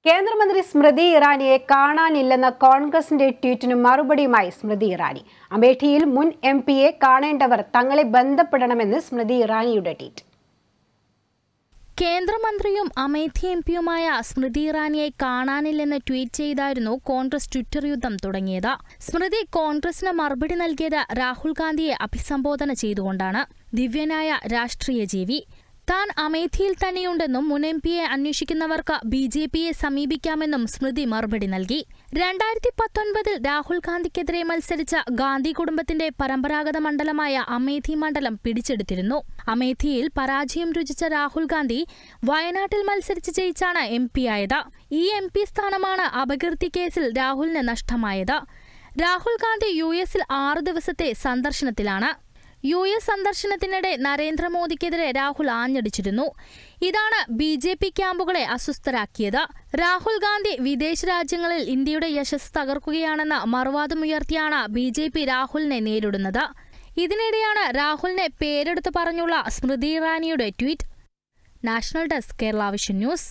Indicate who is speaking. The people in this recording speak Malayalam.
Speaker 1: കേന്ദ്രമന്ത്രി സ്മൃതി ഇറാനിയെ കാണാനില്ലെന്ന കോൺഗ്രസിന്റെ ട്വീറ്റിന് മറുപടിയുമായി സ്മൃതി ഇറാനി. അമേഠിയിൽ മുൻ എംപിയെ കാണേണ്ടവർ തങ്ങളെ ബന്ധപ്പെടണമെന്ന് സ്മൃതി ഇറാനിയുടെ ട്വീറ്റ്.
Speaker 2: കേന്ദ്രമന്ത്രിയും അമേഠി എംപിയുമായ സ്മൃതി ഇറാനിയെ കാണാനില്ലെന്ന് ട്വീറ്റ് ചെയ്തായിരുന്നു കോൺഗ്രസ് ട്വിറ്റർ യുദ്ധം തുടങ്ങിയത്. സ്മൃതി കോൺഗ്രസിന് മറുപടി നൽകിയത് രാഹുൽ ഗാന്ധിയെ അഭിസംബോധന ചെയ്തുകൊണ്ടാണ്. ദിവ്യനായ രാഷ്ട്രീയ ജീവി, താൻ അമേഠിയിൽ തന്നെയുണ്ടെന്നും മുൻ എംപിയെ അന്വേഷിക്കുന്നവർക്ക് BJPയെ സമീപിക്കാമെന്നും സ്മൃതി മറുപടി നൽകി. 2019 രാഹുൽ ഗാന്ധിക്കെതിരെ മത്സരിച്ച ഗാന്ധി കുടുംബത്തിന്റെ പരമ്പരാഗത മണ്ഡലമായ അമേഠി മണ്ഡലം പിടിച്ചെടുത്തിരുന്നു. അമേഠിയിൽ പരാജയം രുചിച്ച രാഹുൽ ഗാന്ധി വയനാട്ടിൽ മത്സരിച്ച് ജയിച്ചാണ് എംപിയായത്. ഈ എംപി സ്ഥാനമാണ് അപകീർത്തി കേസിൽ രാഹുലിന് നഷ്ടമായത്. രാഹുൽ ഗാന്ധി US-ൽ 6 ദിവസത്തെ സന്ദർശനത്തിലാണ്. US സന്ദർശനത്തിനിടെ നരേന്ദ്രമോദിക്കെതിരെ രാഹുൽ ആഞ്ഞടിച്ചിരുന്നു. ഇതാണ് BJP ക്യാമ്പുകളെ അസ്വസ്ഥരാക്കിയത്. രാഹുൽ ഗാന്ധി വിദേശ രാജ്യങ്ങളിൽ ഇന്ത്യയുടെ യശസ് തകർക്കുകയാണെന്ന മറുവാദമുയർത്തിയാണ് BJP രാഹുലിനെ നേരിടുന്നത്. ഇതിനിടെയാണ് രാഹുലിനെ പേരെടുത്ത് പറഞ്ഞുള്ള സ്മൃതി ഇറാനിയുടെ tweet. National desk, Kerala vision news.